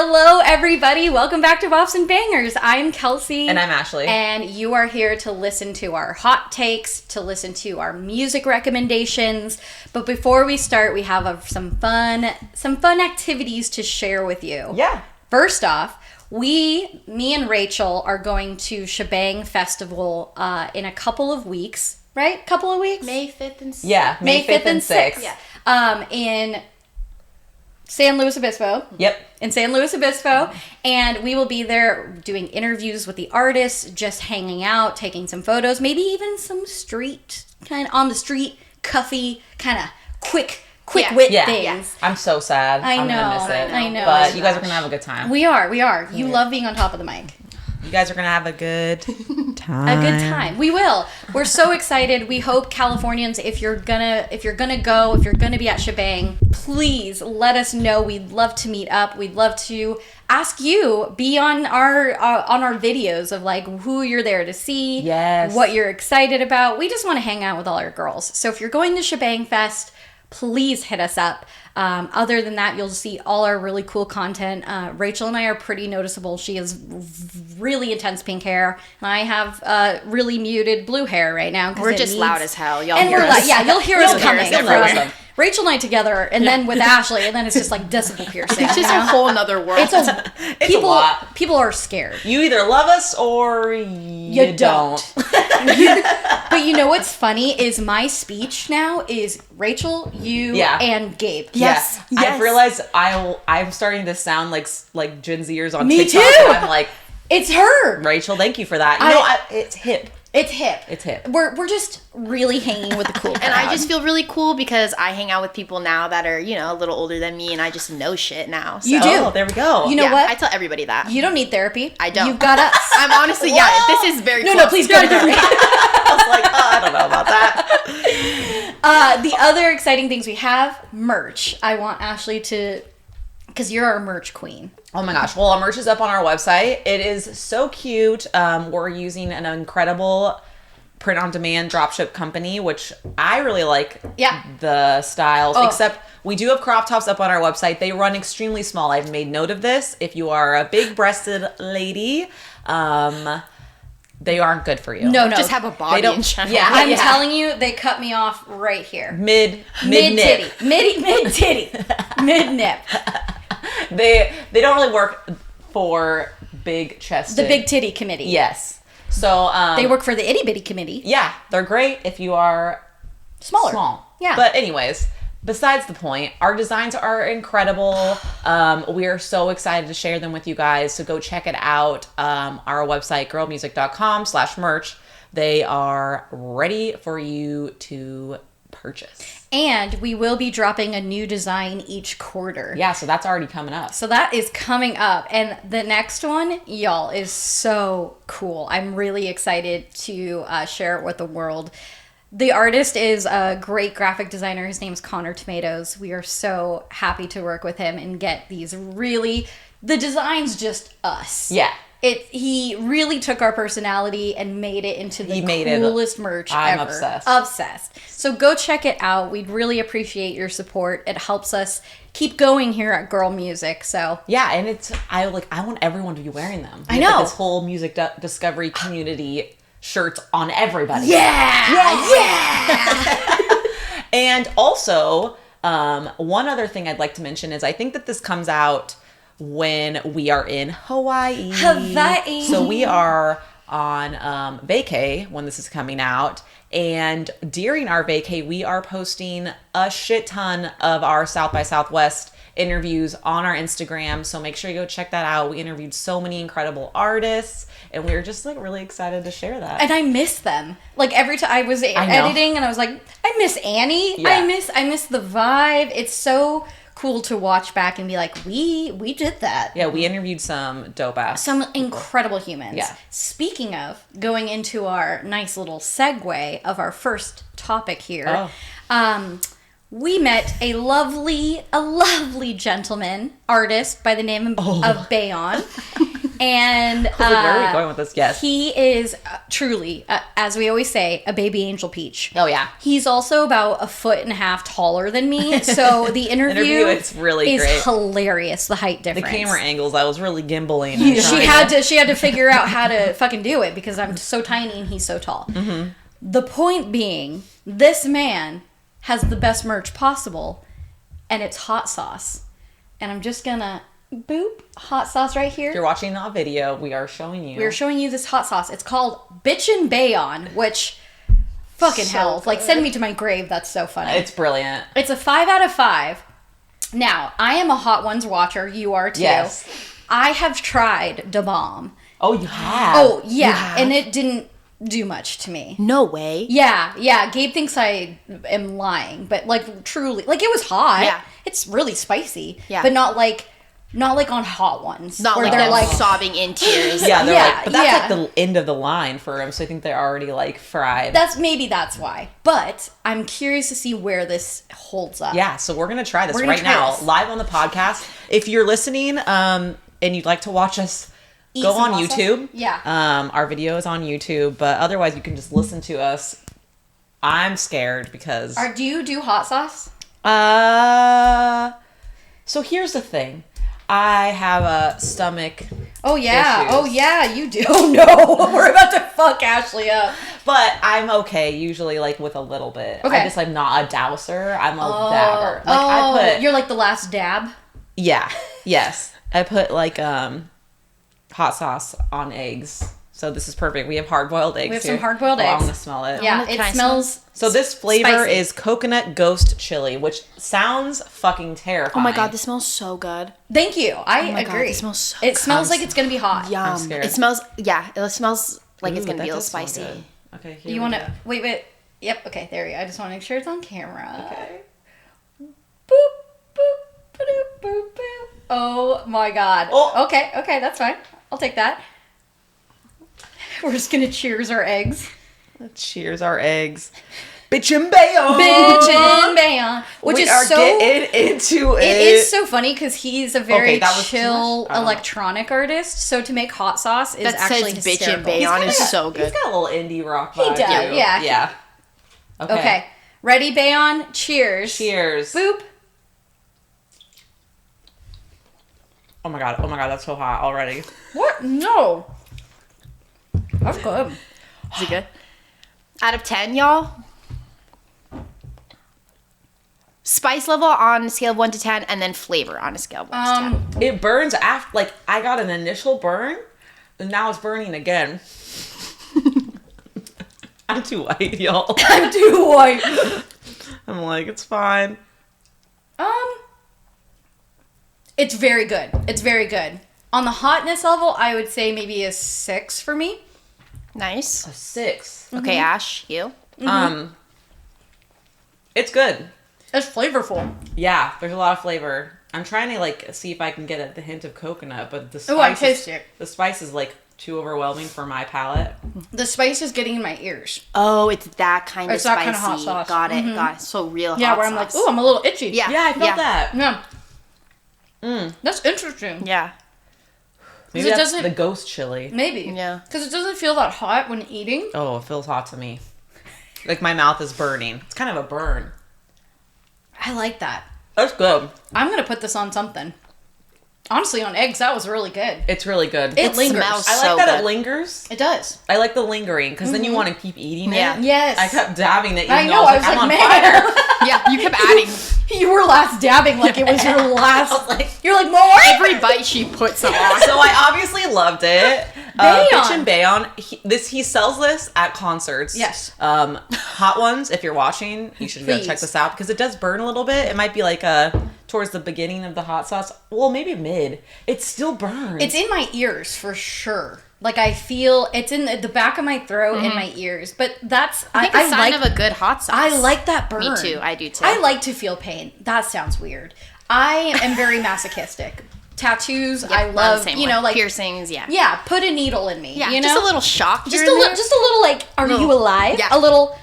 Hello, everybody. Welcome back to Bops and Bangers. I'm Kelsey. And I'm Ashley. And you are here to listen to our hot takes, to listen to our music recommendations. But before we start, we have some fun activities to share with you. Yeah. First off, me and Rachel are going to Shebang Festival in a couple of weeks, right? Couple of weeks? May 5th and 6th. Yeah, May 5th and 6th. Yeah. In San Luis Obispo. Yep. In San Luis Obispo. And we will be there doing interviews with the artists, just hanging out, taking some photos, maybe even some street, kind of on the street, cuffy, kind of quick wit things. Yeah. I'm so sad. I'm know. gonna miss it. I know. But you guys are gonna have a good time. We are. You love being on top of the mic. You guys are gonna have a good time. A good time. We will. We're so excited. We hope Californians, if you're gonna be at Shebang, please let us know. We'd love to meet up. We'd love to ask you, be on our videos of like who you're there to see. Yes. What you're excited about. We just want to hang out with all our girls. So if you're going to Shebang Fest, please hit us up. Other than that, you'll see all our really cool content. Rachel and I are pretty noticeable. She has really intense pink hair, and I have really muted blue hair right now. We're just loud as hell. Y'all and hear we're us. Yeah, you'll hear us coming. You'll notice them. Rachel and I together, and then with Ashley, and then it's just like decibel piercing. It's just a whole nother world. It's a lot. People are scared. You either love us or you don't. But you know what's funny is my speech now is Rachel, you, and Gabe. Yes. I've realized I'm starting to sound like Gen Zers on Me TikTok. too. I'm like, it's her. Rachel, thank you for that. It's hip. It's hip. It's hip. We're just really hanging with the cool crowd. And I just feel really cool because I hang out with people now that are, a little older than me, and I just know shit now. So. You do. Oh, there we go. You know what? I tell everybody that. You don't need therapy. I don't. You've got us. I'm honestly, this is very cool. No, please go to therapy. I was like, I don't know about that. The other exciting things we have, merch. I want Ashley to, because you're our merch queen. Oh my gosh. Well, our merch is up on our website. It is so cute. We're using an incredible print-on-demand dropship company, which I really like the styles, except we do have crop tops up on our website. They run extremely small. I've made note of this. If you are a big-breasted lady, they aren't good for you. No. Just have a body in general. Yeah, I'm telling you, they cut me off right here. Mid titty. Mid titty. Mid nip. They don't really work for big chested. The big titty committee. Yes. So they work for the itty bitty committee. Yeah, they're great if you are smaller. Small. Yeah. But anyways, besides the point, our designs are incredible. We are so excited to share them with you guys. So go check it out. Our website, girlmusic.com/merch. They are ready for you to purchase. And we will be dropping a new design each quarter. Yeah, so that's already coming up. So that is coming up. And the next one, y'all, is so cool. I'm really excited to share it with the world. The artist is a great graphic designer. His name is Connor Tomatoes. We are so happy to work with him and get these the design's just us. Yeah. He really took our personality and made it into the coolest merch I'm ever. obsessed. So go check it out. We'd really appreciate your support. It helps us keep going here at Girl Music. So yeah, and I want everyone to be wearing them. I know. Like this whole music discovery community shirts on everybody. Yeah. And also, one other thing I'd like to mention is I think that this comes out when we are in Hawaii. So we are on vacay when this is coming out. And during our vacay, we are posting a shit ton of our South by Southwest interviews on our Instagram. So make sure you go check that out. We interviewed so many incredible artists, and we were just really excited to share that. And I miss them. Every time I was editing and I was like, I miss Annie. Yeah. I miss the vibe. It's so cool to watch back and be like, we did that. Yeah, we interviewed some dope ass. Some incredible humans. Yeah. Speaking of, going into our nice little segue of our first topic here, we met a lovely gentleman, artist by the name of Bayonne. And where are we going with this? Yes. he is truly, as we always say, a baby angel peach. Oh, yeah. He's also about 1.5 feet taller than me, so the interview it's really is great. Hilarious. The height difference. The camera angles, I was really gimbling. She had to figure out how to fucking do it because I'm so tiny and he's so tall. Mm-hmm. The point being, this man has the best merch possible, and it's hot sauce. And I'm just gonna boop hot sauce right here. If you're watching the video, we are showing you. We're showing you this hot sauce. It's called Bitchin Bayonne, which fucking So hell. good. Like, send me to my grave. That's so funny. It's brilliant. It's a 5 out of 5. Now, I am a Hot Ones watcher. You are too. Yes. I have tried Da Bomb. Oh, you have? Oh, yeah. And it didn't do much to me. No way. Yeah. Gabe thinks I am lying, but like truly, like it was hot. Yeah. It's really spicy. Yeah. But not like on Hot Ones. Not where like they're them like sobbing in tears. Yeah, they're Yeah, like, but that's yeah. like the end of the line for them, so I think they're already like fried. that's why. But I'm curious to see where this holds up. Yeah, so we're gonna try this We're gonna right try now, this. live on the podcast. If you're listening, and you'd like to watch us, Eat go some on hot sauce? YouTube. Yeah. Our video is on YouTube, but otherwise you can just listen to us. I'm scared because Do you do hot sauce? so here's the thing. I have a stomach Oh yeah. issues. Oh yeah, you do. Oh no. We're about to fuck Ashley up. But I'm okay usually like with a little bit. Okay. I just I'm not a douser. I'm a dabber. Like I put you're like the last dab. Yeah. Yes. I put like hot sauce on eggs. So this is perfect. We have hard-boiled eggs. We have here. some hard-boiled I eggs. want to smell it. Yeah, Can I it smells So this flavor spicy. is coconut ghost chili, which sounds fucking terrifying. Oh my god, this smells so good. Thank you. I my God, agree. this smells so it smells good. like it's gonna be hot. Yum. scared. It smells like it's Ooh, gonna that be a little does smell spicy. good. Okay. Here You we want go. to wait? Yep. Okay. There we go. I just want to make sure it's on camera. Okay. Boop boop boop boop boop. Oh my god. Oh. Okay. That's fine. I'll take that. We're just gonna cheers our eggs. Cheers our eggs. Bitchin Bayonne. Bitchin Bayonne, which we is are so. getting into it. It is so funny because he's a very Okay, that was too chill much? I don't know. electronic artist. So to make hot sauce is That actually says Bitchin hysterical. Bayonne is kinda- so good. He's got a little indie rock He vibe does, too. yeah. Yeah. Okay. Ready, Bayonne? Cheers. Cheers. Boop. Oh my god, that's so hot already. What? No. That's good. Is it good? Out of 10, y'all? Spice level on a scale of 1 to 10, and then flavor on a scale of 1 to 10. It burns after, like, I got an initial burn, and now it's burning again. I'm too white, y'all. I'm too white. I'm like, it's fine. It's very good. It's very good. On the hotness level, I would say maybe a 6 for me. Nice. A 6. Okay, Ash, you? It's good. It's flavorful. Yeah, there's a lot of flavor. I'm trying to, like, see if I can get the hint of coconut, but the spice Oh, I taste it. The spice is, like, too overwhelming for my palate. The spice is getting in my ears. Oh, it's that kind of It's that spicy. kind of hot sauce. Got it. So real Yeah, hot where sauce. I'm like, ooh, I'm a little itchy. Yeah. Yeah, I felt that. Yeah. That's interesting. Yeah. Maybe it that's doesn't- the ghost chili. Maybe. Yeah. Because it doesn't feel that hot when eating. Oh, it feels hot to me. Like, my mouth is burning. It's kind of a burn. I like that. That's good. I'm going to put this on something. Honestly, on eggs, that was really good. It's really good. It lingers. smells I like so that good. it lingers. It does. I like the lingering, because then you want to keep eating Yeah. it. Yes. I kept dabbing it, even I though know. I was like, I'm on man. fire. Yeah, you kept adding. You were last dabbing like it was your last. I was like, You're like, more? Every bite she puts some on. so I obviously loved it. Bayonne. Bitchin Bayonne. He sells this at concerts. Yes. Hot Ones. If you're watching, you should go Please. check this out because it does burn a little bit. It might be like towards the beginning of the hot sauce. Well, maybe mid. It still burns. It's in my ears for sure. Like I feel it's in the back of my throat and my ears. But that's I think a sign like of a good hot sauce. I like that burn. Me too. I do too. I like to feel pain. That sounds weird. I am very masochistic. Tattoos, I I'm the love, same you way. know, like piercings. Yeah. yeah, put a needle in me. Yeah, you know, just a little shock. just a little like, are you alive? Yeah. A little.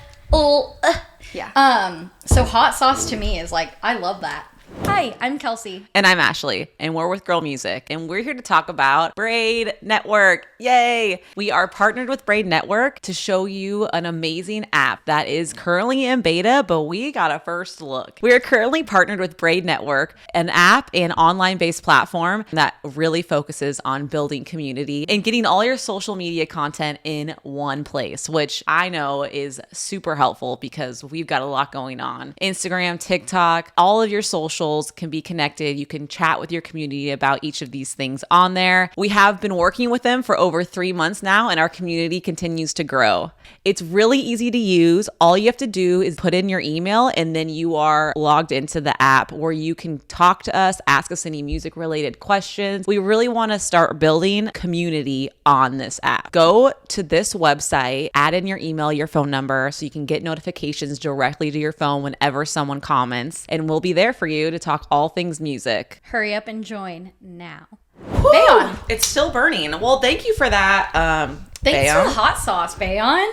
Yeah. So hot sauce to me is like, I love that. I Hi, I'm Kelsey. And I'm Ashley, and we're with Girl Music, and we're here to talk about Braid Network. Yay! We are partnered with Braid Network to show you an amazing app that is currently in beta, but we got a first look. We are currently partnered with Braid Network, an app and online-based platform that really focuses on building community and getting all your social media content in one place, which I know is super helpful because we've got a lot going on. Instagram, TikTok, all of your socials can be connected. You can chat with your community about each of these things on there. We have been working with them for over 3 months now, and our community continues to grow. It's really easy to use. All you have to do is put in your email, and then you are logged into the app where you can talk to us, ask us any music related questions. We really want to start building community on this app. Go to this website, add in your email, your phone number, so you can get notifications directly to your phone whenever someone comments, and we'll be there for you to talk all things music. Hurry up and join now. Bayonne. It's still burning. Well, thank you for that. Thanks Bayonne. for the hot sauce, Bayonne.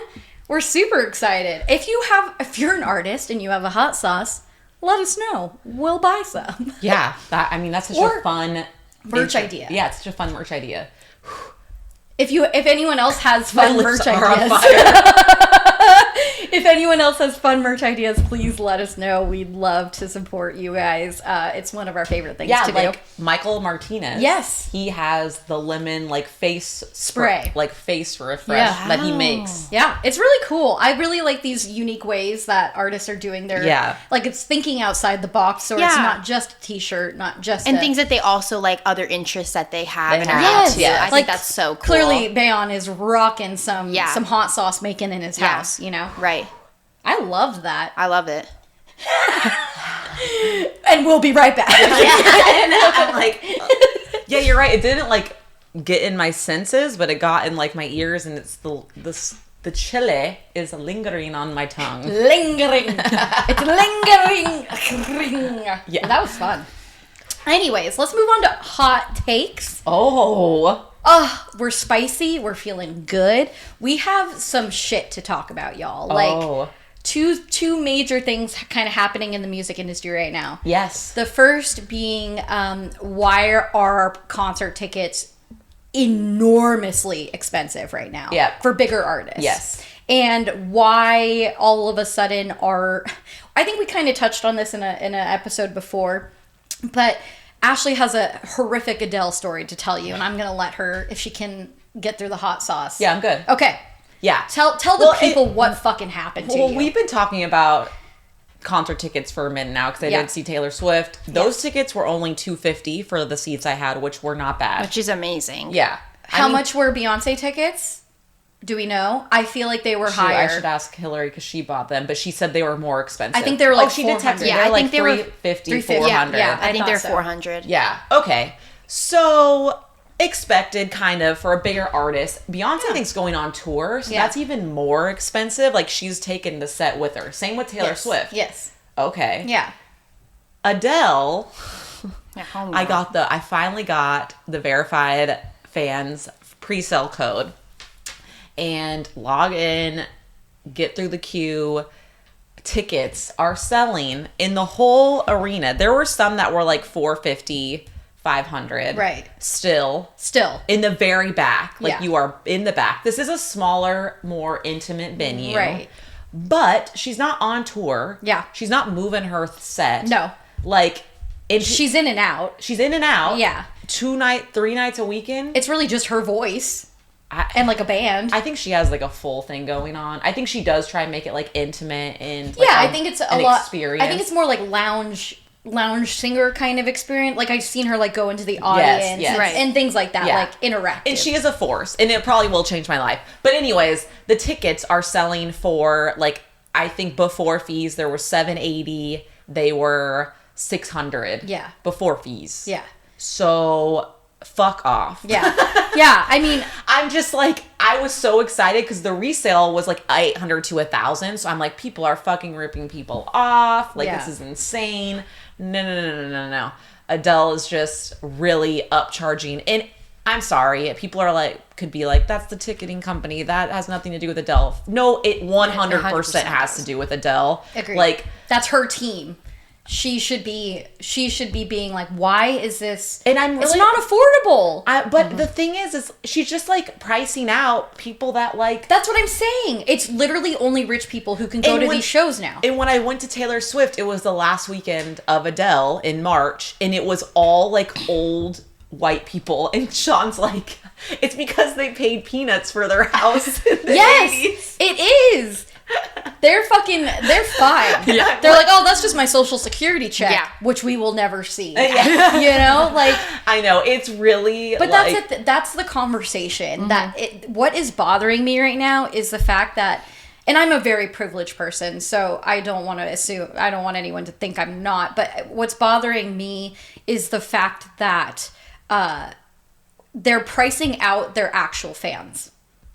We're super excited. If you're an artist and you have a hot sauce, let us know. We'll buy some. Yeah, that's such a fun merch idea. Yeah, it's such a fun merch idea. If anyone else has fun merch are on ideas, fire. if anyone else has fun merch ideas, please let us know. We'd love to support you guys. It's one of our favorite things to do. Michael Martinez. Yes. He has the lemon face spray, face refresh that he makes. Yeah, it's really cool. I really like these unique ways that artists are doing their it's thinking outside the box, so it's not just a t-shirt, not just things that they also like other interests that they have and are yes. into. I think that's so cool. Clearly Bayonne is rocking some hot sauce making in his house, you know? Right. I love that. I love it. And we'll be right back. I'm like, yeah, you're right. It didn't get in my senses, but it got in my ears, and it's the chili is lingering on my tongue. Lingering. It's lingering. Yeah. That was fun. Anyways, let's move on to hot takes. Oh, we're spicy. We're feeling good. We have some shit to talk about, y'all. Two major things kind of happening in the music industry right now. Yes. The first being why are concert tickets enormously expensive right now? Yeah. For bigger artists. Yes. And why all of a sudden I think we kind of touched on this in an episode before, but Ashley has a horrific Adele story to tell you, and I'm going to let her, if she can get through the hot sauce. Yeah, I'm good. Okay. Yeah. Tell the people what fucking happened to you. Well, we've been talking about concert tickets for a minute now because I did see Taylor Swift. Those tickets were only $250 for the seats I had, which were not bad. Which is amazing. Yeah. How much were Beyonce tickets? Do we know? I feel like they were higher. I should ask Hillary because she bought them, but she said they were more expensive. I think they were like she did text me. Yeah, They're I think they were 350, 400. Yeah, I think they're so. 400. Yeah. Okay. So expected kind of for a bigger artist. Beyonce I think's going on tour, so that's even more expensive. She's taken the set with her. Same with Taylor Swift. Yes. Okay. Yeah. Adele. Yeah, I finally got the verified fans pre-sale code and log in, get through the queue. Tickets are selling in the whole arena. There were some that were $450, $500. Right. Still in the very back. You are in the back. This is a smaller, more intimate venue. Right. But she's not on tour. Yeah. She's not moving her set. No. She's in and out. She's in and out. Yeah. 3 nights a weekend. It's really just her voice. And a band. I think she has a full thing going on. I think she does try and make it intimate and I think it's a lot. Experience. I think it's more lounge singer kind of experience. I've seen her go into the audience and things like that, interactive. And she is a force, and it probably will change my life. But anyways, the tickets are selling for I think before fees there were $780. They were $600. Yeah. Before fees. Yeah. So fuck off. Yeah. Yeah. I mean, I'm just I was so excited because the resale was $800 to $1,000. So I'm people are fucking ripping people off. This is insane. No. Adele is just really upcharging. And I'm sorry. People are could be that's the ticketing company. That has nothing to do with Adele. No, it 100% has to do with Adele. Agreed. That's her team. she should be being like, why is this? And I'm really, it's not affordable. But the thing is she's just like pricing out people that like. That's what I'm saying. It's literally only rich people who can go to these shows now. And when I went to Taylor Swift, it was the last weekend of Adele in March, and it was all like old white people, and Sean's like, it's because they paid peanuts for their house in the 80s. It is. They're fine. Yeah. They're like, oh, that's just my social security check, which we will never see. Yeah. You know, like, I know, it's really, but like, that's the conversation what is bothering me right now is the fact that, and I'm a very privileged person, so I don't want anyone to think I'm not, but what's bothering me is the fact that they're pricing out their actual fans.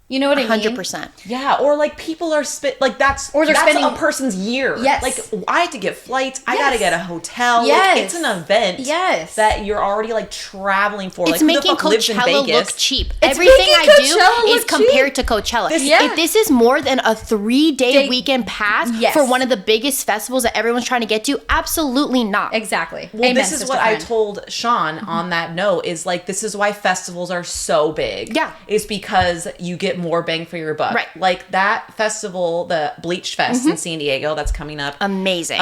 You know what I mean? 100%. Yeah, or like people are that's spending a person's year. Yes. Like I had to get flights. I got to get a hotel. Yes. Like, it's an event. Yes. That you're already like traveling for. It's like, making Coachella look cheap. Everything I do is compared to Coachella. If this is more than a 3-day weekend pass for one of the biggest festivals that everyone's trying to get to, absolutely not. Exactly. Well, Amen, this is what I told Sean on that note is like, this is why festivals are so big. Yeah. Is because you get more bang for your buck. Right. Like that festival, the Bleach Fest in San Diego, that's coming up. Amazing.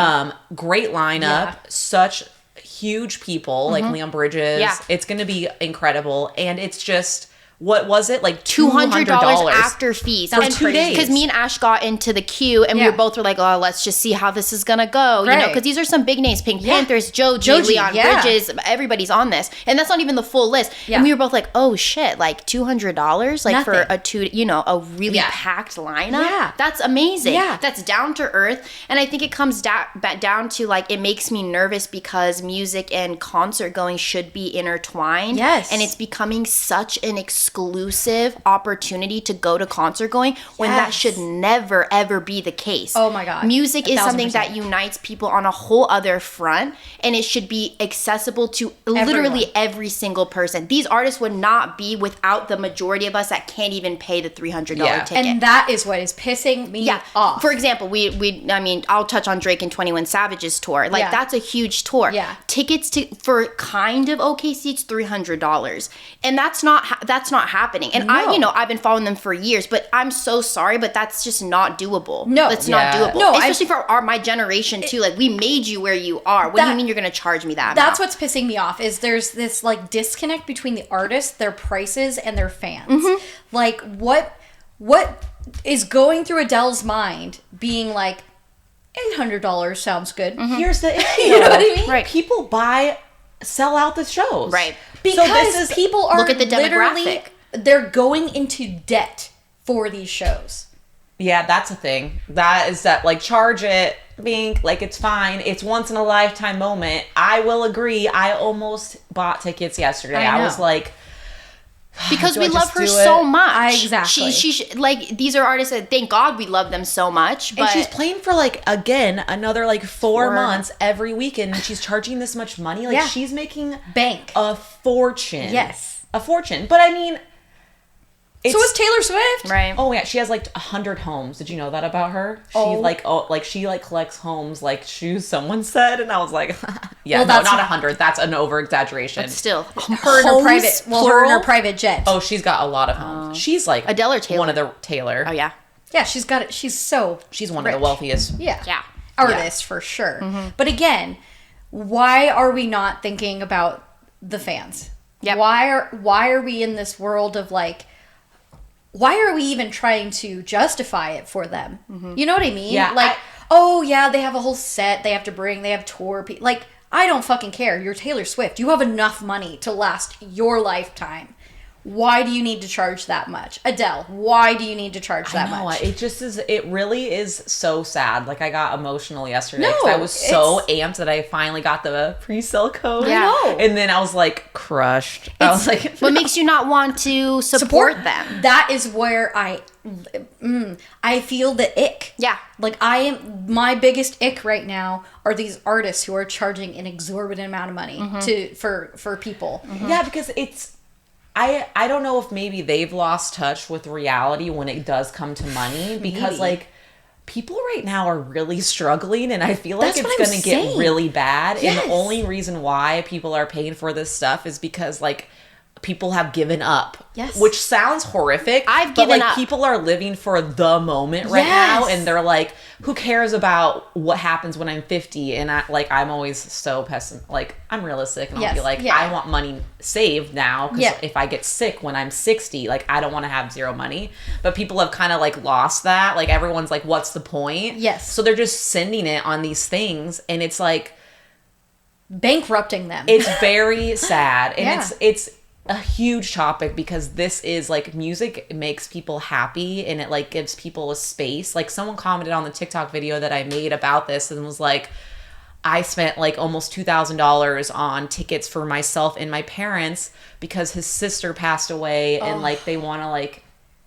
Great lineup. Such huge people like Leon Bridges. Yeah. It's going to be incredible. And it's just, what was it? Like $200 after fees. For 2 days. Because me and Ash got into the queue and we were both like, oh, let's just see how this is going to go. Right. You know, because these are some big names. Pink Panthers, Joji, Leon Bridges, everybody's on this. And that's not even the full list. Yeah. And we were both like, oh shit, like $200? Like for a really packed lineup? Yeah. That's amazing. Yeah. That's down to earth. And I think it comes down to like, it makes me nervous because music and concert going should be intertwined. Yes. And it's becoming such an exclusive opportunity to go to concert going when that should never ever be the case. Oh my god. Music is something that unites people on a whole other front, and it should be accessible to literally every single person. These artists would not be without the majority of us that can't even pay the $300 ticket. And that is what is pissing me off. For example, I'll touch on Drake and 21 Savage's tour. Like that's a huge tour. Yeah. Tickets for kind of okay seats $300. And that's not happening. And I've been following them for years, but I'm so sorry, but that's just not doable. No. It's not doable. No, especially for my generation too. Like we made you where you are. What do you mean you're going to charge me that That's amount? what's pissing me off is there's this like disconnect between the artists, their prices, and their fans. Like what is going through Adele's mind being like, $800 sounds good. Here's the issue. You know what I mean? Right. People sell out the shows. Right. Because people are look at the demographic. They're going into debt for these shows. Yeah, that's a thing. That is that, like, charge it, being like, it's fine. It's once in a lifetime moment. I will agree. I almost bought tickets yesterday. I was like, because we love her so much. Exactly. She like, these are artists that thank God we love them so much. But and she's playing for like, again, another like 4 months every weekend, and she's charging this much money. Like she's making bank, a fortune. Yes, a fortune. But I mean, so is Taylor Swift, right? Oh yeah, she has like 100 homes. Did you know that about her? She collects homes like shoes. Someone said, and I was like, yeah, well, that's not 100. That's an over exaggeration. But still, her and her private jet. Oh, she's got a lot of homes. She's like Adele or Taylor. One of the Taylor. Oh yeah, yeah. She's got it. She's one rich. of the wealthiest. Yeah. Artists for sure. But again, why are we not thinking about the fans? Yeah. Why are we in this world of like? Why are we even trying to justify it for them? You know what I mean? Yeah. Like, they have a whole set they have to bring. They have tour people. Like, I don't fucking care. You're Taylor Swift. You have enough money to last your lifetime. Why do you need to charge that much? Adele, why do you need to charge that much? It just is, it really is so sad. Like, I got emotional yesterday because I was so amped that I finally got the pre-sale code. Yeah. I know. And then I was like crushed. I was like, what makes you not want to support them? That is where I feel the ick. Yeah. Like, my biggest ick right now are these artists who are charging an exorbitant amount of money for people. Yeah, because it's, I don't know if maybe they've lost touch with reality when it does come to money, because like people right now are really struggling, and I feel like it's going to get really bad. Yes. And the only reason why people are paying for this stuff is because, like, people have given up. Yes. Which sounds horrific. I've given up. People are living for the moment right now, and they're like, who cares about what happens when I'm 50? And I'm always so pessimistic. I'm realistic, and I'll be like, I want money saved now, because if I get sick when I'm 60, like, I don't want to have zero money. But people have kind of, like, lost that. Like, everyone's like, what's the point? Yes. So they're just sending it on these things, and it's like bankrupting them. It's very sad. And it's a huge topic, because this is like, music makes people happy, and it like gives people a space. Like, someone commented on the TikTok video that I made about this and was like, I spent like almost $2,000 on tickets for myself and my parents because his sister passed away, and like they want to like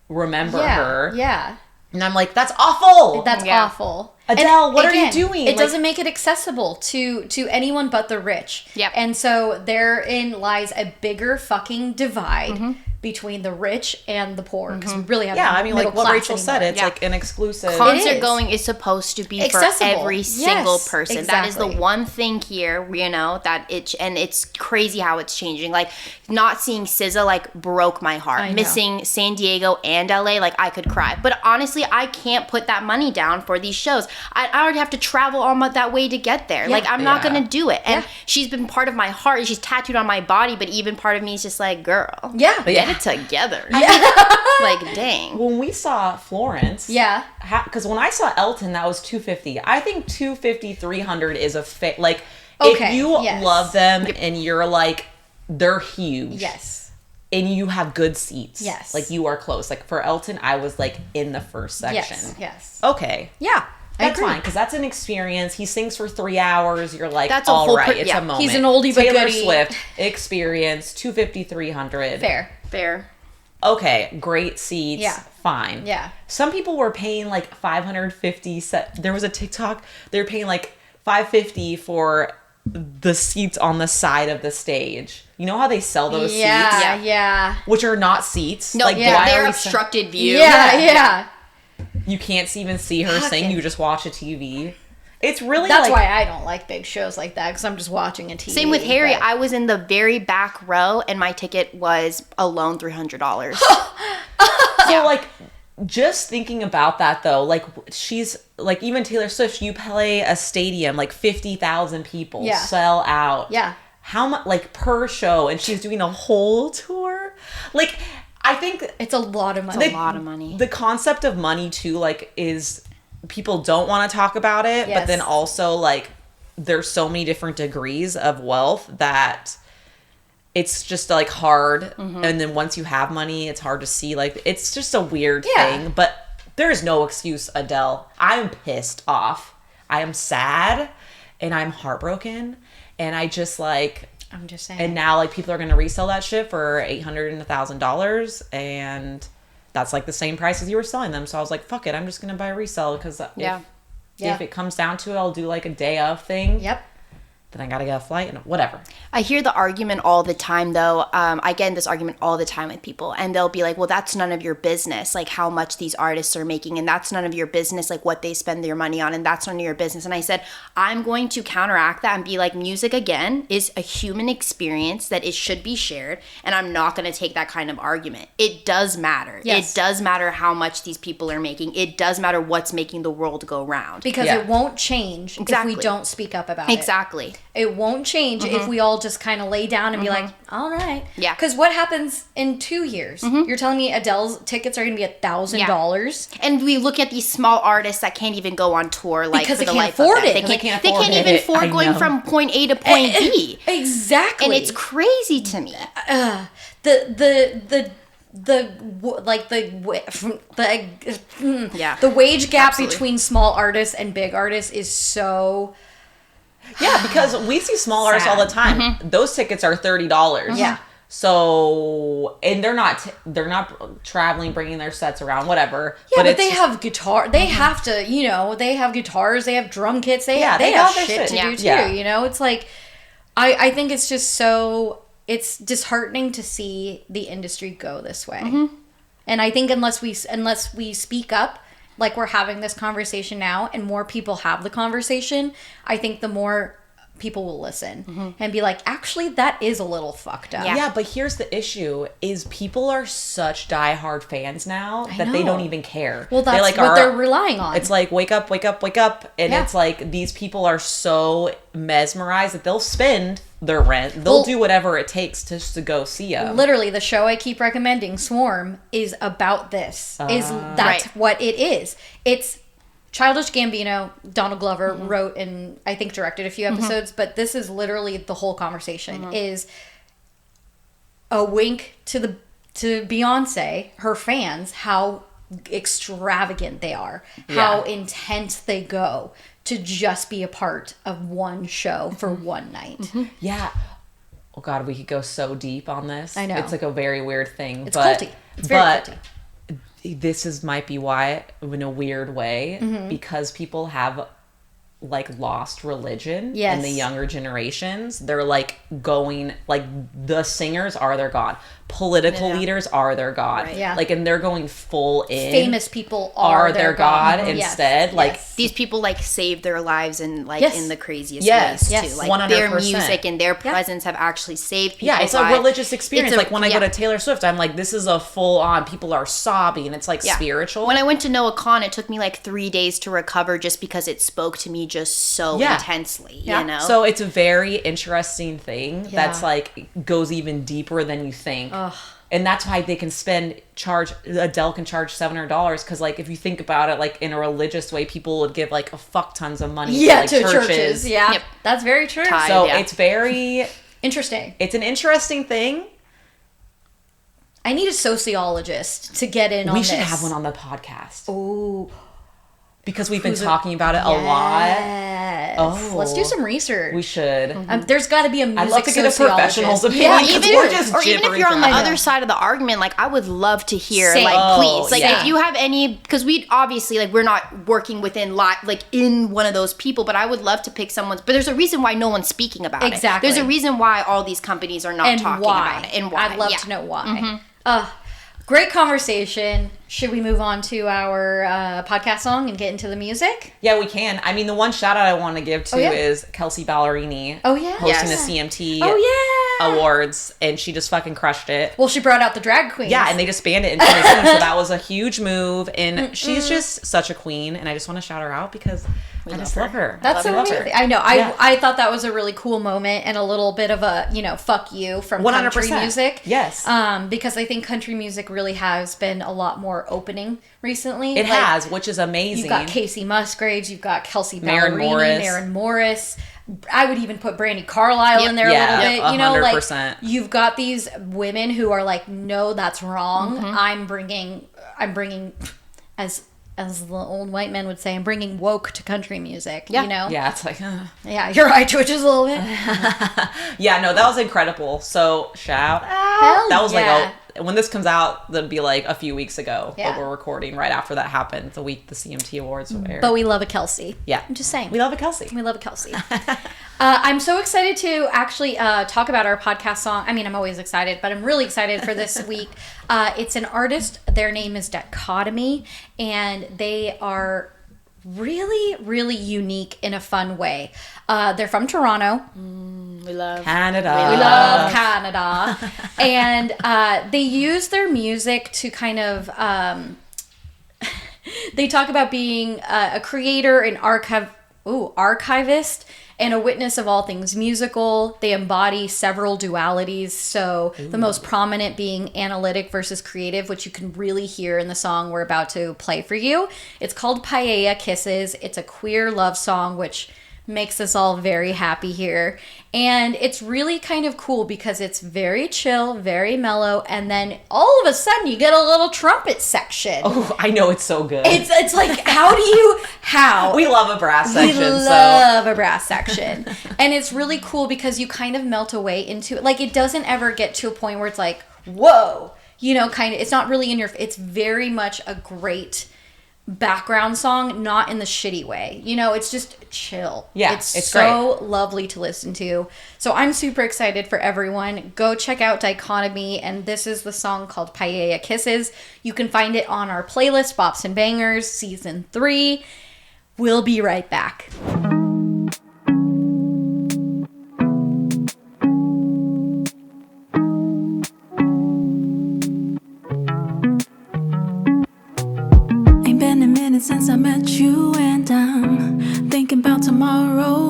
remember her. Yeah. And I'm like, that's awful. That's awful. Adele, what are you doing? It doesn't make it accessible to anyone but the rich. Yep. And so therein lies a bigger fucking divide between the rich and the poor, because we really have like what Rachel said, it's like an exclusive. Concert going is supposed to be accessible for every single person. Exactly. That is the one thing here, you know, that it's crazy how it's changing. Like, not seeing SZA like broke my heart. Missing San Diego and LA, like, I could cry. But honestly, I can't put that money down for these shows. I already have to travel all that way to get there. Like, I'm not gonna do it. And she's been part of my heart. She's tattooed on my body, but even part of me is just like, girl, get it together. Like, dang. When we saw Florence, because when I saw Elton, that was $250. I think $250, $300 is a like, if you love them and you're like, they're huge, and you have good seats, like, you are close. Like, for Elton, I was like in the first section. Okay, that's fine, because that's an experience. He sings for 3 hours. You're like, that's all right, it's a moment. He's an oldie but Taylor goodie. Swift experience, $250, $300. Fair. Okay, great seats. Fine. Yeah. Some people were paying like $550. There was a TikTok. They were paying like $550 for the seats on the side of the stage. You know how they sell those seats? Yeah. Which are not seats. No, they're obstructed view. Yeah. You can't even see her sing. You just watch a TV. It's really That's why I don't like big shows like that, because I'm just watching a TV. Same with Harry. I was in the very back row, and my ticket was alone $300. So, like, just thinking about that, though, like, she's, like, even Taylor Swift, you play a stadium, like, 50,000 people sell out. How much, like, per show, and she's doing a whole tour? Like, I think it's a lot of money. The concept of money, too, like, is people don't want to talk about it, but then also, like, there's so many different degrees of wealth that it's just, like, hard. And then once you have money, it's hard to see. Like, it's just a weird thing. But there is no excuse, Adele. I'm pissed off. I am sad, and I'm heartbroken, and I just, like... I'm just saying. And now, like, people are going to resell that shit for $800 and $1,000, and that's, like, the same price as you were selling them. So I was like, fuck it, I'm just going to buy a resell, because if it comes down to it, I'll do, like, a day of thing. Then I gotta get a flight and whatever. I hear the argument all the time, though. I get in this argument all the time with people, and they'll be like, well, that's none of your business, like, how much these artists are making, and that's none of your business, like, what they spend their money on, and that's none of your business. And I said, I'm going to counteract that and be like, music, again, is a human experience that it should be shared, and I'm not going to take that kind of argument. It does matter. It does matter how much these people are making. It does matter what's making the world go round. Because it won't change if we don't speak up about it. Exactly. It won't change if we all just kind of lay down and be like, all right. Yeah. Because what happens in 2 years? You're telling me Adele's tickets are going to be $1,000? And we look at these small artists that can't even go on tour, like, because for they the can't life afford of them. it. They can't even afford going from point A to point B. Exactly. And it's crazy to me. The wage gap between small artists and big artists is so... Yeah, because we see small artists all the time. Those tickets are $30. Yeah. So, and they're not traveling, bringing their sets around, whatever. Yeah, but they have guitar. They have to, they have guitars. They have drum kits. They have shit to do too. It's like, I think it's just so, it's disheartening to see the industry go this way. And I think unless we speak up like we're having this conversation now and more people have the conversation, I think the more people will listen and be like, actually, that is a little fucked up. Yeah, but here's the issue is people are such diehard fans now that they don't even care. Well, that's what they're relying on. It's like, wake up, wake up, wake up. And it's like, these people are so mesmerized that they'll spend their rent. They'll do whatever it takes to go see them. Literally, the show I keep recommending, Swarm, is about this. That's what it is. It's Childish Gambino, Donald Glover wrote and I think directed a few episodes, but this is literally the whole conversation is a wink to Beyonce, her fans, how extravagant they are, how intense they go to just be a part of one show for one night. Yeah. Oh God, we could go so deep on this. I know. It's like a very weird thing. It's culty. It's very culty. This might be why, in a weird way, because people have like lost religion in the younger generations. They're like going, like the singers are their god, political leaders are their god, like, and they're going full in. Famous people are their god instead. Like these people like save their lives in like in the craziest ways too. Like 100%. Their music and their presence have actually saved people. Yeah, it's a religious experience. Like when I go to Taylor Swift, I'm like, this is a full on. People are sobbing. It's like spiritual. When I went to Noah Khan, it took me like 3 days to recover just because it spoke to me just so intensely. You know, so it's a very interesting thing that's like goes even deeper than you think. And that's why they can Adele can charge $700 because, like, if you think about it, like in a religious way, people would give like a fuck tons of money to, like, churches. Yeah, that's very true. It's very interesting. It's an interesting thing. I need a sociologist to get in on this. We should have one on the podcast. Oh. Because we've been talking about it a lot. Oh, let's do some research. We should. There's got to be a music I'd love to get a professional's opinion. Yeah, even if you're on the other side of the argument, like I would love to hear. Please, if you have any, because we obviously like we're not working within like in one of those people, but I would love to pick someone's. But there's a reason why no one's speaking about it. Exactly. There's a reason why all these companies are not talking about it, and why. I'd love to know why. Great conversation. Should we move on to our podcast song and get into the music? Yeah, we can. I mean, the one shout out I want to give to is Kelsey Ballerini. Hosting the CMT Awards, and she just fucking crushed it. Well, she brought out the drag queens. Yeah, and they disbanded in 2016, so that was a huge move, and she's just such a queen, and I just want to shout her out because I just love her. That's so amazing. I know. I thought that was a really cool moment and a little bit of a, fuck you from 100%. Country music. Yes. Because I think country music really has been a lot more opening recently. It has, which is amazing. You've got Casey Musgraves, you've got Kelsey Ballerini, Maren Morris. I would even put Brandi Carlile in there a little bit. 100%. Like you've got these women who are like, no, that's wrong. I'm bringing as the old white men would say, I'm bringing woke to country music, you know? Yeah, it's like... Yeah, your eye twitches a little bit. Yeah, no, that was incredible. So, shout out. Hell that was when this comes out, that'll be like a few weeks ago. Yeah. But we're recording right after that happened, the week the CMT Awards were aired. But we love a Kelsey. Yeah. I'm just saying. We love a Kelsey. We love a Kelsey. I'm so excited to actually talk about our podcast song. I mean, I'm always excited, but I'm really excited for this week. It's an artist. Their name is Dichotomy, and they are really, really unique in a fun way. They're from Toronto. We love Canada. We love Canada. And they use their music to kind of... they talk about being a creator, an archivist, and a witness of all things musical. They embody several dualities. So the most prominent being analytic versus creative, which you can really hear in the song we're about to play for you. It's called Paella Kisses. It's a queer love song, which makes us all very happy here. And it's really kind of cool because it's very chill, very mellow, and then all of a sudden you get a little trumpet section. Oh, I know, it's so good. It's like, how? We love a brass section. We love a brass section. And it's really cool because you kind of melt away into it. Like, it doesn't ever get to a point where it's like, whoa, kind of, it's not really in your, it's very much a great background song, not in the shitty way. You know, it's just chill. Yeah, it's so great. Lovely to listen to. So I'm super excited for everyone. Go check out Dichotomy, and this is the song called Paella Kisses. You can find it on our playlist, Bops and Bangers, Season 3. We'll be right back. Since I met you, and I'm thinking about tomorrow.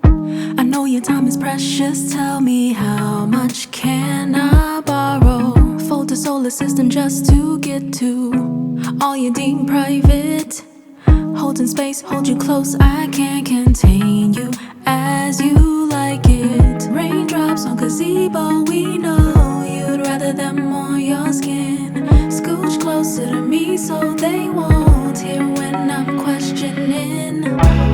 I know your time is precious. Tell me, how much can I borrow? Fold the solar system just to get to all you deem private. Holding space, hold you close. I can't contain you as you like it. Raindrops on gazebo. We know you'd rather them on your skin. Scooch closer to me so they won't hear when I'm questioning.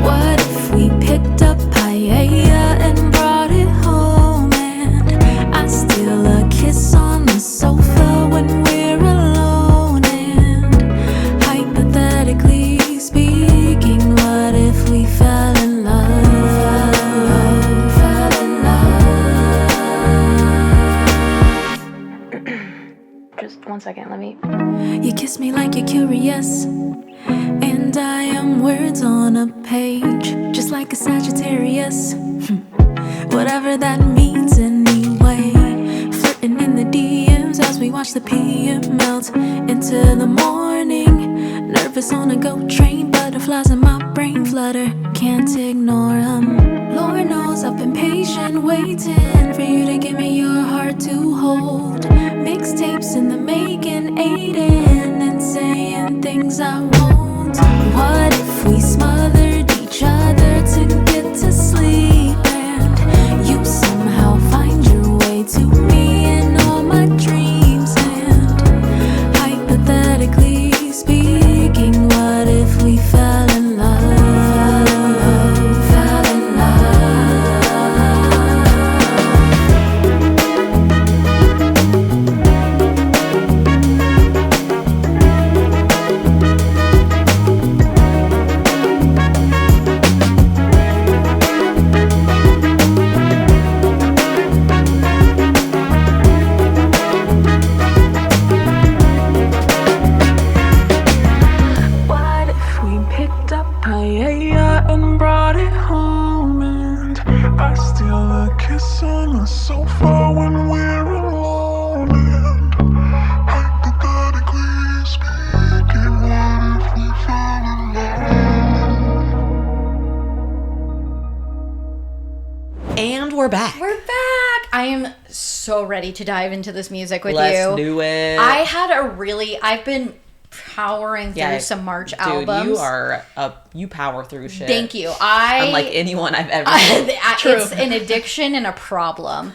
What if we picked up paella and brought it home, and I steal a kiss on the sofa when we're alone? And hypothetically speaking, what if we fell in love? Fell in love. Just 1 second, let me. You kiss me like you're curious, and I am words on a page, just like a Sagittarius. Whatever that means anyway. Flirting in the DMs as we watch the PM melt into the morning. Nervous on a GO train, butterflies in my brain flutter, can't ignore them. Lord knows I've been patient, waiting for you to give me your heart to hold. Mixtapes in the making, aiding and saying things I won't. What if we smothered each other to get to sleep, and you somehow find your way to me in all my dreams? And hypothetically speaking, what if we fell in love? Fell in love. What if we picked up paella and brought it home, and I steal a kiss on the sofa when we're alone? And hypothetically speaking, what if we fell in love? And we're back. We're back. I am so ready to dive into this music with you. Let's do it. I've been powering through some March albums. You power through shit. Thank you. Unlike anyone I've ever met. It's an addiction and a problem.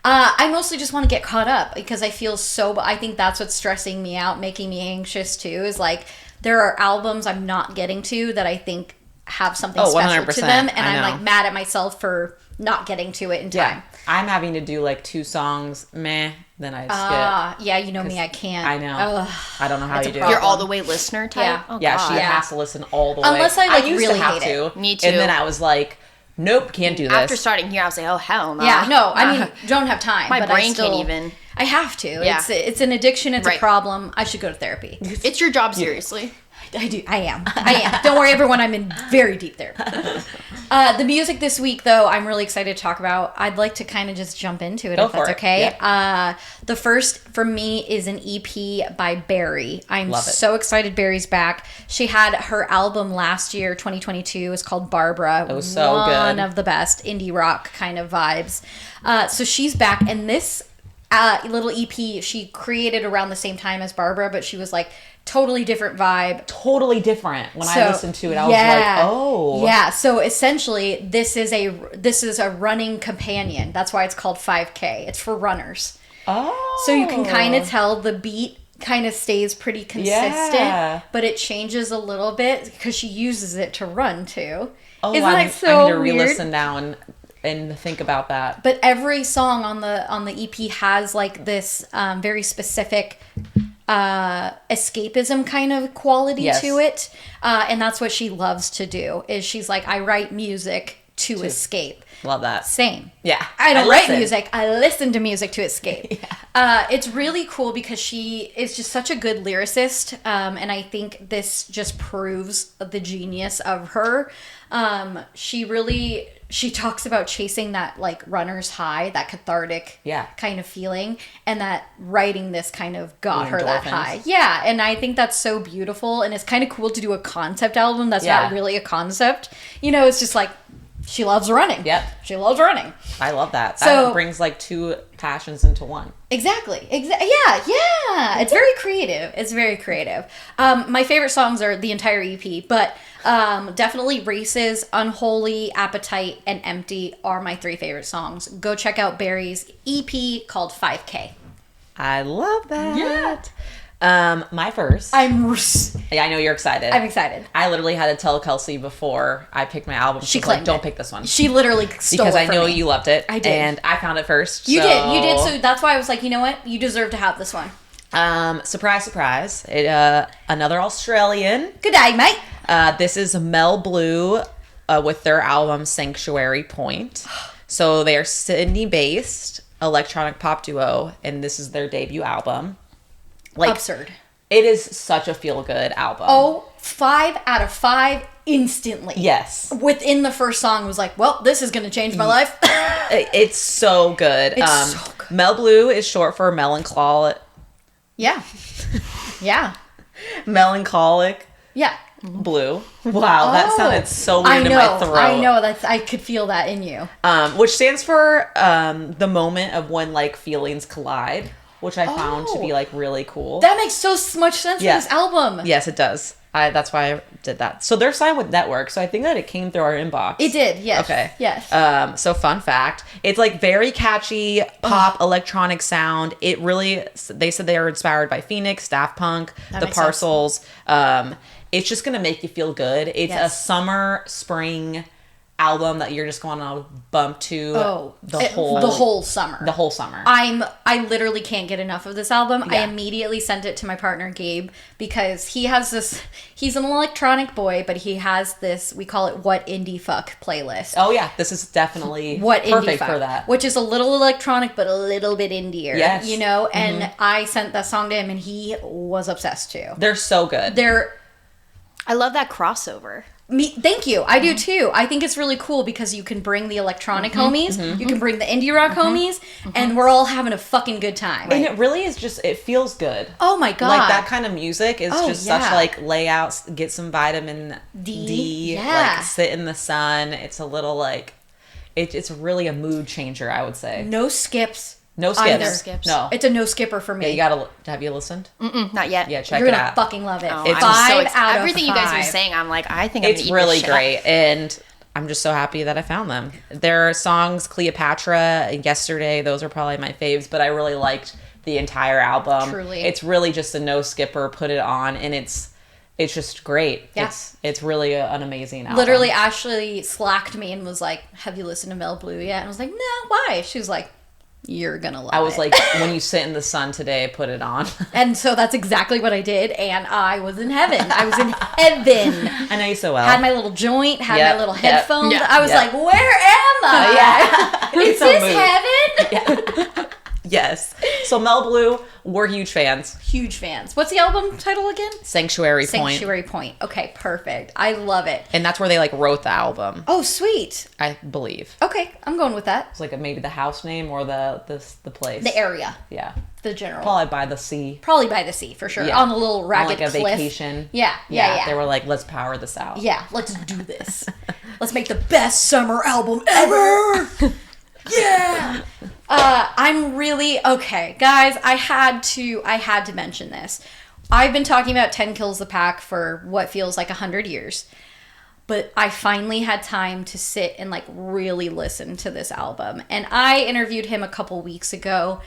I mostly just want to get caught up because I think that's what's stressing me out, making me anxious too, is like there are albums I'm not getting to that I think have something special to them, and I'm like mad at myself for not getting to it in time. Yeah. I'm having to do like 2 songs, then I skip. Yeah, you know me, I can't. I know. I don't know how you do it. You're all the way listener type? Yeah. Oh, Yeah, God. she has to listen all the way. Unless I used used really to have hate to. Me too. And then I was like, nope, can't do this. After starting here, I was like, oh, hell no. Yeah, no, I mean, don't have time. My but brain I still, can't even. I have to. Yeah. It's an addiction. It's Right. a problem. I should go to therapy. It's your job, seriously. I do. I am. Don't worry, everyone. I'm in very deep therapy. The music this week, though, I'm really excited to talk about. I'd like to kind of just jump into it, if that's okay. Yeah. The first for me is an EP by Barrie. I'm Love it. so excited Barrie's back. She had her album last year, 2022. It's called Barbara. It was so One good. of the best indie rock kind of vibes. So she's back, and this little EP she created around the same time as Barbara, but she was like totally different vibe. Totally different. When I listened to it, I was like, oh. Yeah, so essentially this is a running companion. That's why it's called 5K. It's for runners. Oh. So you can kind of tell the beat kind of stays pretty consistent, but it changes a little bit because she uses it to run too. Oh, Isn't that so I need to weird? re-listen now and think about that. But every song on the EP has like this very specific escapism kind of quality to it. And that's what she loves to do, is she's like, I write music to escape. Love that. Same. Yeah. I don't write music. I listen to music to escape. It's really cool because she is just such a good lyricist. And I think this just proves the genius of her. She talks about chasing that like runner's high, that cathartic kind of feeling, and that writing this kind of got her that high. Yeah, and I think that's so beautiful, and it's kind of cool to do a concept album that's not really a concept. You know, it's just like, she loves running. Yep. She loves running. I love that. That brings like two passions into one. Exactly. Yeah. It's very creative. It's very creative. My favorite songs are the entire EP, but definitely Races, Unholy, Appetite, and Empty are my 3 favorite songs. Go check out Barrie's EP called 5K. I love that. Yeah. My first. I know you're excited. I'm excited. I literally had to tell Kelsey before I picked my album. She claimed don't pick this one. She literally stole because it I from know me. you loved it. I did. And I found it first. You did. So that's why I was like, you know what? You deserve to have this one. Surprise, surprise. Another Australian. Good day, mate. This is Mel Blue with their album Sanctuary Point. So they are Sydney-based electronic pop duo, and this is their debut album. Like, absurd. It is such a feel-good album. Oh, 5 out of 5 instantly. Yes. Within the first song was like, well, this is going to change my life. It's so good. It's so good. Mel Blue is short for melancholic. Yeah. Yeah. Melancholic. Yeah. Blue. Wow, that sounded so weird in my throat. I know. I could feel that in you. Which stands for the moment of when like feelings collide, which I found to be like really cool. That makes so much sense for this album. Yes, it does. That's why I did that. So they're signed with Network, so I think that it came through our inbox. It did, yes. Okay. Yes. So fun fact, it's like very catchy pop electronic sound. It really, they said they are inspired by Phoenix, Daft Punk, The Parcels. It's just gonna make you feel good. It's a summer, spring album that you're just going to bump to the whole summer. The whole summer. I literally can't get enough of this album. Yeah. I immediately sent it to my partner Gabe because he has this, he's an electronic boy, but he has this, we call it What Indie Fuck playlist. Oh yeah, this is definitely perfect for that. Which is a little electronic but a little bit indier. Yes. You know, and I sent that song to him and he was obsessed too. They're so good. I love that crossover. Thank you. I do too. I think it's really cool because you can bring the electronic homies, you can bring the indie rock homies, and we're all having a fucking good time. And it really is just, it feels good. Oh my God. Like that kind of music is just such like layouts, get some vitamin D, like sit in the sun. It's a little like, it's really a mood changer, I would say. No skips. No skips. No. It's a no skipper for me. Yeah, have you listened? Not yet. Yeah, check You're it out. You're going to fucking love it. Oh, it's 5 out of everything 5. you guys are saying, I'm like, I think I'm it's really great. And I'm just so happy that I found them. Their songs, Cleopatra and Yesterday, those are probably my faves, but I really liked the entire album. Truly. It's really just a no skipper, put it on, and it's just great. Yeah. It's really an amazing album. Literally, Ashley slacked me and was like, have you listened to Mel Blue yet? And I was like, no, why? She was like, you're gonna love it. I was like, when you sit in the sun today, put it on. And so that's exactly what I did, and I was in heaven. I was in heaven. I know you so well. Had my little joint, had my little headphones. Yep. I was like, where am I? Yeah. Is this heaven? Yeah. Yes. So Mel Blue, we're huge fans. Huge fans. What's the album title again? Sanctuary Point. Sanctuary Point. Okay, perfect. I love it. And that's where they like wrote the album. Oh, sweet. I believe. Okay, I'm going with that. It's like maybe the house name or the place. The area. Yeah. The general. Probably by the sea. Probably by the sea, for sure. Yeah. On a little ragged cliff. On like a vacation. Yeah. They were like, let's power this out. Yeah, let's do this. Let's make the best summer album ever. Yeah. I'm really okay, guys. I had to mention this. I've been talking about 10 Kills the Pack for what feels like 100 years, but I finally had time to sit and like really listen to this album. And I interviewed him a couple weeks ago.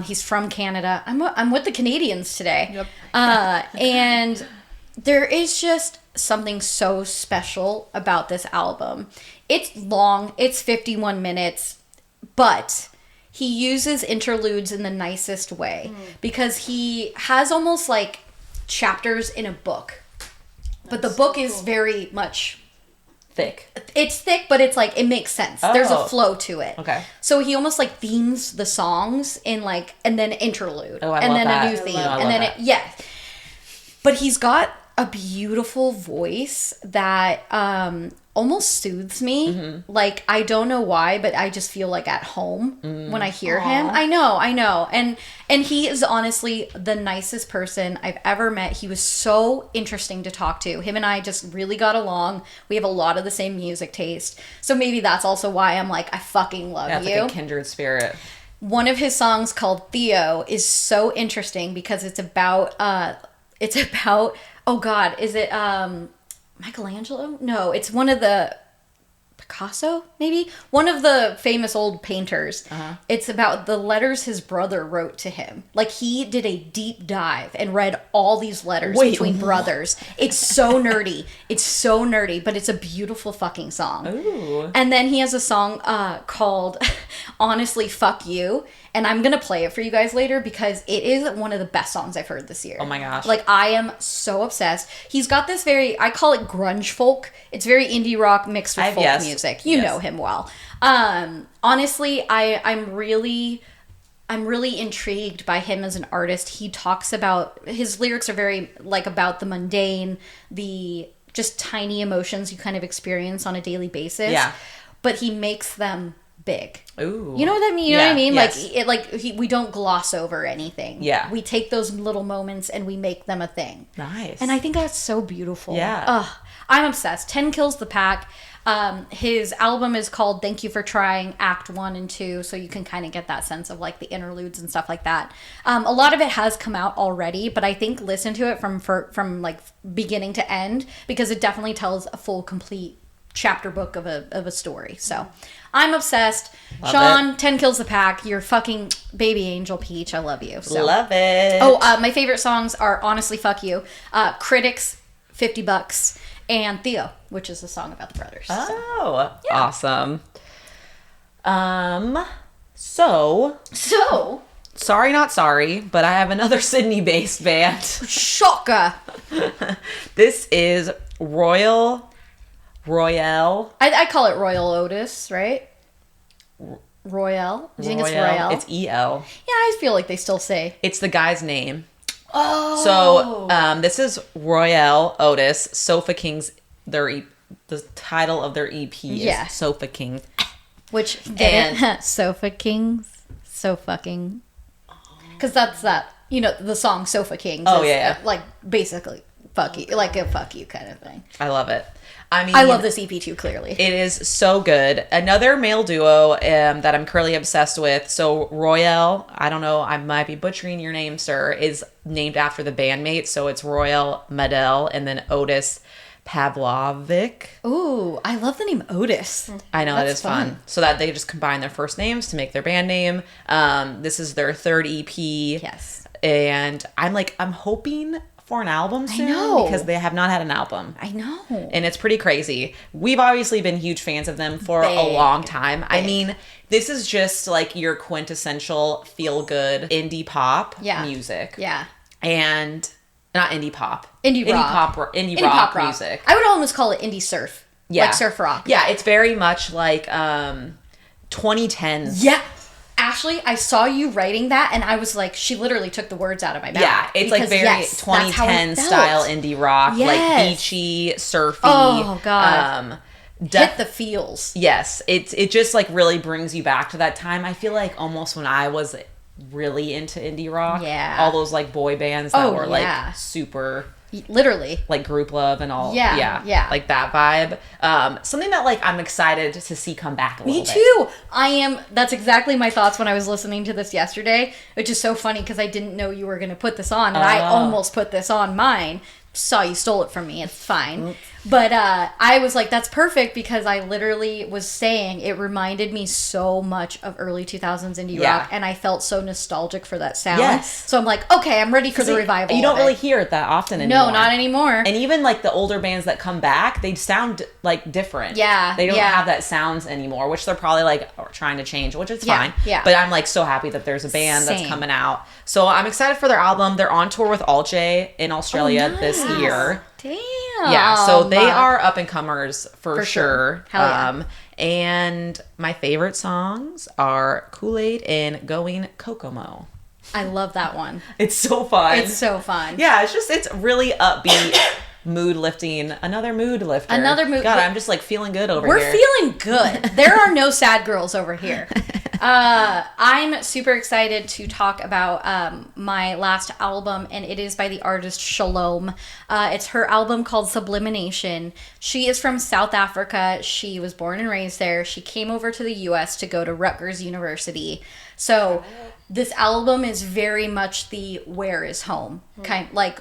He's from Canada. I'm with the Canadians today. Yep. And there is just something so special about this album. It's long. It's 51 minutes. But he uses interludes in the nicest way because he has almost like chapters in a book. But the book is very much thick. It's thick, but it's like, it makes sense. There's a flow to it. Okay. So he almost like themes the songs in like, and then interlude. Oh, I and love then that. a new theme. I And love then that. But he's got a beautiful voice that almost soothes me. Like, I don't know why, but I just feel like at home when I hear him. I know. And he is honestly the nicest person I've ever met. He was so interesting to talk to. Him and I just really got along. We have a lot of the same music taste. So maybe that's also why I'm like, I fucking love you. Like a kindred spirit. One of his songs called Theo is so interesting because it's about oh God, is it Michelangelo? No, it's one of the Picasso, maybe? One of the famous old painters. It's about the letters his brother wrote to him. Like, he did a deep dive and read all these letters between brothers. It's so nerdy. It's so nerdy, but it's a beautiful fucking song. Ooh. And then he has a song called Honestly Fuck You. And I'm going to play it for you guys later because it is one of the best songs I've heard this year. Oh my gosh. Like, I am so obsessed. He's got this I call it grunge folk. It's very indie rock mixed with folk music. You know him well. Honestly, I'm really intrigued by him as an artist. He talks about, his lyrics are very like about the mundane, the just tiny emotions you kind of experience on a daily basis. Yeah. But he makes them big. Ooh. You know what I mean? You know what I mean? Yes. Like we don't gloss over anything. Yeah. We take those little moments and we make them a thing. Nice. And I think that's so beautiful. Yeah. I'm obsessed. 10 Kills the Pack. His album is called Thank You for Trying Act 1 and 2, so you can kind of get that sense of like the interludes and stuff like that. A lot of it has come out already, but I think listen to it from like beginning to end because it definitely tells a full complete chapter book of a story. So I'm obsessed. Love Sean, it. 10 Kills the Pack. You're fucking baby angel peach. I love you. So. Love it. Oh, my favorite songs are Honestly Fuck You, Critics, $50, and Theo, which is a song about the brothers. Oh, yeah. Awesome. So sorry, not sorry, but I have another Sydney-based band. Shocker. This is Royale. I call it Royal Otis, right? Royale? Do you think it's Royale? It's E-L. Yeah, I feel like they still say. It's the guy's name. Oh. So this is Royale Otis, Sofa Kings. The title of their EP is Sofa Kings. Which, Sofa Kings, so fucking. Because that's that, the song Sofa Kings. Oh, is, yeah. Like, basically, fuck you. Like a fuck you kind of thing. I love it. I mean, I love this EP too, clearly. It is so good. Another male duo that I'm currently obsessed with. So Royale, I don't know, I might be butchering your name, sir, is named after the bandmate. So it's Royale Madel and then Otis Pavlovic. Ooh, I love the name Otis. I know, it is fun. So that they just combine their first names to make their band name. This is their third EP. Yes. And I'm hoping for an album soon. I know. Because they have not had an album. I know. And it's pretty crazy. We've obviously been huge fans of them for a long time. Big. I mean, this is just like your quintessential feel-good indie pop music. Yeah. And not indie pop. Indie rock music. I would almost call it indie surf. Yeah. Like surf rock. Yeah, it's very much like 2010s. Yeah. Ashley, I saw you writing that, and I was like, she literally took the words out of my mouth. Yeah, it's like very 2010 style indie rock, like beachy, surfy. Oh, God. Hit the feels. Yes, it just like really brings you back to that time. I feel like almost when I was really into indie rock. Yeah. All those like boy bands that were like super... Literally. Like Group Love and all. Yeah. Like that vibe. Something that like I'm excited to see come back a little bit. Me too. That's exactly my thoughts when I was listening to this yesterday, which is so funny because I didn't know you were going to put this on, and I almost put this on mine. Saw you stole it from me. It's fine. But I was like, that's perfect because I literally was saying it reminded me so much of early 2000s indie rock, and I felt so nostalgic for that sound. Yes. So I'm like, okay, I'm ready for the revival. You don't really hear it that often anymore. No, not anymore. And even like the older bands that come back, they sound like different. Yeah. They don't have that sounds anymore, which they're probably like trying to change, which is fine. Yeah. But I'm like so happy that there's a band that's coming out. So I'm excited for their album. They're on tour with Alche in Australia this year. Damn. Yeah, so they are up and comers for sure. Hell yeah. And my favorite songs are Kool-Aid and Going Kokomo. I love that one. It's so fun. It's so fun. Yeah, it's really upbeat, mood lifting. Another mood lifter. God, I'm just like feeling good over here. We're feeling good. There are no sad girls over here. I'm super excited to talk about my last album, and it is by the artist Shalom. It's her album called Sublimination. She is from South Africa. She was born and raised there. She came over to the U.S. to go to Rutgers University. So this album is very much the where is home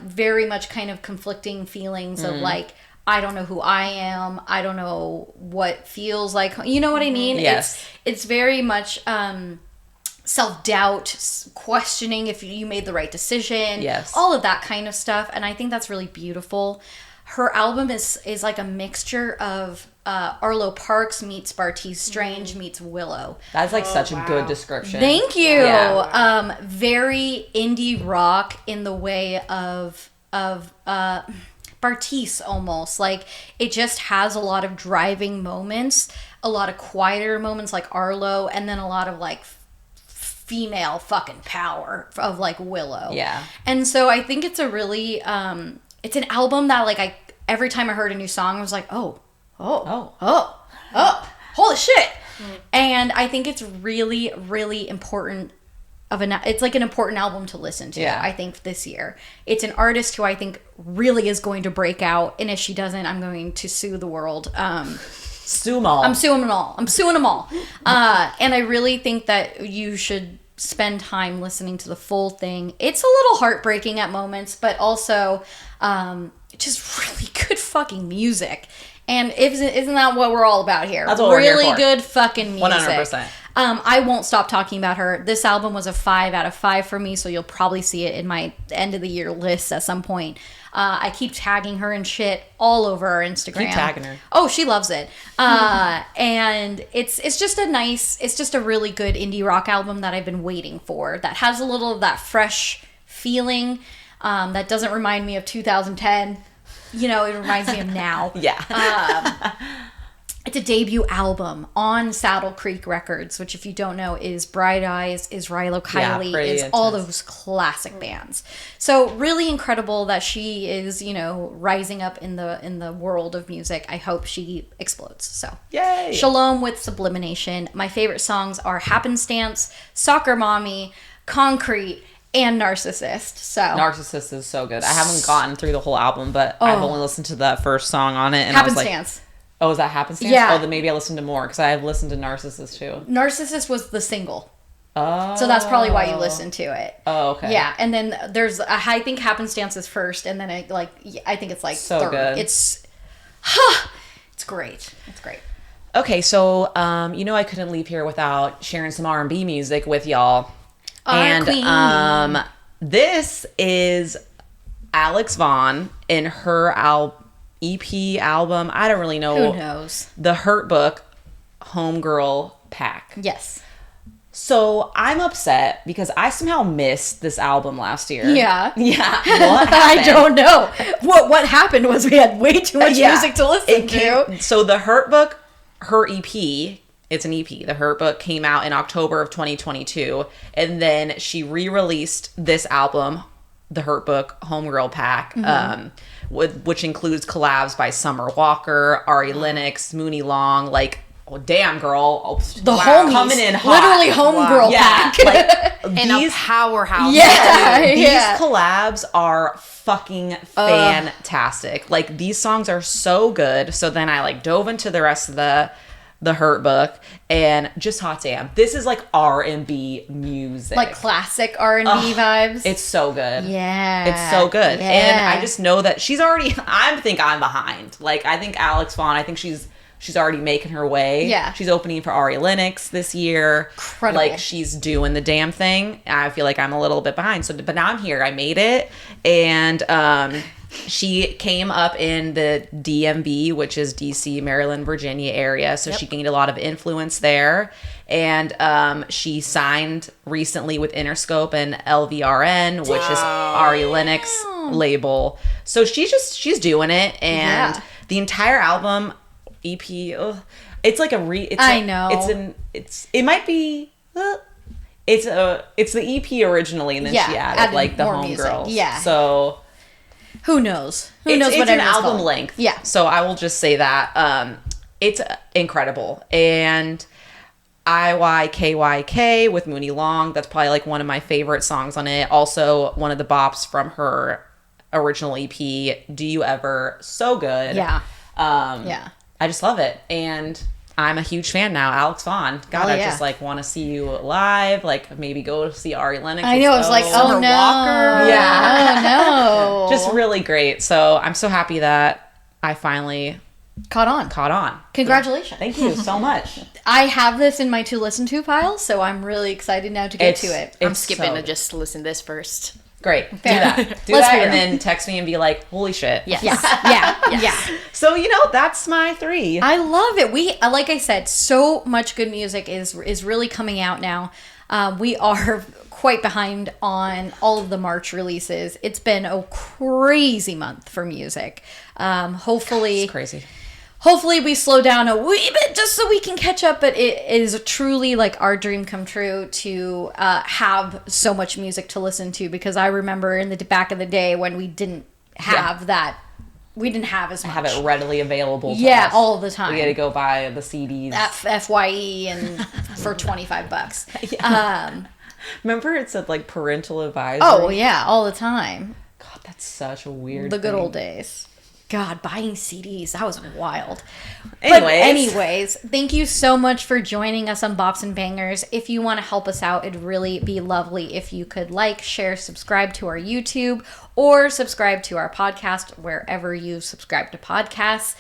very much kind of conflicting feelings of like, I don't know who I am. I don't know what feels like. You know what I mean? Yes. It's very much self-doubt, questioning if you made the right decision. Yes. All of that kind of stuff. And I think that's really beautiful. Her album is like a mixture of Arlo Parks meets Bartees Strange meets Willow. That's like such a good description. Thank you. Yeah. Very indie rock in the way of Bartees almost. Like, it just has a lot of driving moments, a lot of quieter moments like Arlo, and then a lot of like female fucking power of like Willow. Yeah. And so I think it's a really it's an album that like every time I heard a new song I was like, oh, holy shit. And I think it's really, really important it's like an important album to listen to, I think, this year. It's an artist who I think really is going to break out, and if she doesn't, I'm going to sue the world. Sue them all. I'm suing them all. And I really think that you should spend time listening to the full thing. It's a little heartbreaking at moments, but also just really good fucking music. And isn't that what we're all about here? That's what we're here for. Really good fucking music. 100%. I won't stop talking about her. This album was a 5 out of 5 for me, so you'll probably see it in my end of the year list at some point. I keep tagging her and shit all over our Instagram. Keep tagging her. Oh, she loves it. And it's just a really good indie rock album that I've been waiting for. That has a little of that fresh feeling. That doesn't remind me of 2010. You know, it reminds me of now. Yeah. It's a debut album on Saddle Creek Records, which, if you don't know, is Bright Eyes, is Rilo Kiley, is all those classic bands. So really incredible that she is, you know, rising up in the world of music. I hope she explodes. So yay! Shalom with Sublimination. My favorite songs are Happenstance, Soccer Mommy, Concrete, and Narcissist. So Narcissist is so good. I haven't gotten through the whole album, but I've only listened to that first song on it. And Happenstance. I was like, oh, is that Happenstance? Yeah. Oh, then maybe I listened to more, because I have listened to Narcissist too. Narcissist was the single. Oh. So that's probably why you listened to it. Oh, okay. Yeah, and then I think Happenstance is first, and then I think it's like so third. Good. It's great. It's great. Okay, so I couldn't leave here without sharing some R&B music with y'all. Our queen. This is Alex Vaughn in her EP album. I don't really know. Who knows? The Hurt Book Homegirl Pack. Yes. So I'm upset because I somehow missed this album last year. Yeah. Yeah. What happened? I don't know. What happened was we had way too much music to listen to. So the Hurt Book, her EP, it's an EP. The Hurt Book came out in October of 2022. And then she re-released this album, The Hurt Book Homegirl Pack, which includes collabs by Summer Walker, Ari Lennox, Mooney Long, like, oh, damn, girl. The homies. Coming in hot. Literally homegirl pack. Like, and a powerhouse. Yeah. These collabs are fucking fantastic. Like, these songs are so good. So then I, like, dove into the rest of the The Hurt Book, and just hot damn, this is like R&B music, like classic R&B vibes. It's so good. Yeah, it's so good. Yeah. And I just know that she's already. I think I'm behind. Like I think Alex Vaughn. I think she's already making her way. Yeah, she's opening for Ari Lennox this year. Incredible. Like she's doing the damn thing. I feel like I'm a little bit behind. So, but now I'm here. I made it, and she came up in the DMV, which is DC, Maryland, Virginia area. So she gained a lot of influence there. And she signed recently with Interscope and LVRN, which is Ari Lennox label. So she's doing it. And the entire album, EP, it's like it might be, it's the EP originally. And then she added like the homegirls. Yeah. So who knows? Who knows what it's an album length. Yeah. So I will just say that it's incredible. And IYKYK with Mooney Long, that's probably like one of my favorite songs on it. Also one of the bops from her original EP, Do You Ever, so good. Yeah. I just love it. And I'm a huge fan now. Alex Vaughn. God, I just like want to see you live. Like maybe go to see Ari Lennox. I know. It was like, oh no. Walker. Yeah. Oh no. Just really great. So I'm so happy that I finally caught on. Congratulations. Thank you so much. I have this in my to listen to file, so I'm really excited now to get to it. I'm skipping to just listen to this first. Great. Do that. And then text me and be like, holy shit. Yes. Yeah. So, that's my 3. I love it. We, like I said, so much good music is really coming out now. We are quite behind on all of the March releases. It's been a crazy month for music. Hopefully, it's crazy. Hopefully we slow down a wee bit just so we can catch up, but it is truly like our dream come true to have so much music to listen to, because I remember in the back of the day when we didn't have that, we didn't have as much. Have it readily available to us. All the time. We had to go buy the CDs. FYE and for $25. Remember it said like parental advisory? Oh yeah, all the time. God, that's such a weird The good thing. old days. God, buying CDs, that was wild. Anyways, thank you so much for joining us on Bops and Bangers. If you want to help us out, it'd really be lovely if you could like, share, subscribe to our YouTube, or subscribe to our podcast wherever you subscribe to podcasts.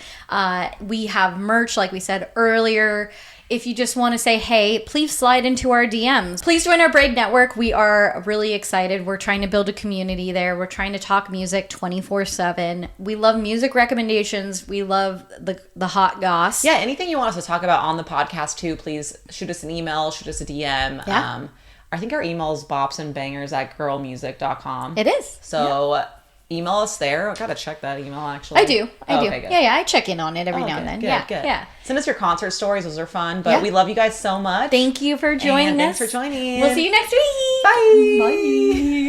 We have merch, like we said earlier. If you just want to say, hey, please slide into our DMs. Please join our Braid Network. We are really excited. We're trying to build a community there. We're trying to talk music 24/7. We love music recommendations. We love the hot goss. Yeah, anything you want us to talk about on the podcast too, please shoot us an email, shoot us a DM. Yeah. I think our email is bopsandbangers@girlmusic.com. It is. So email us there. I gotta check that email actually. I do. Okay, good. Yeah, I check in on it every now and then. Good. Yeah. Send us your concert stories. Those are fun. But we love you guys so much. Thank you for joining us. Thanks for joining. We'll see you next week. Bye. Bye.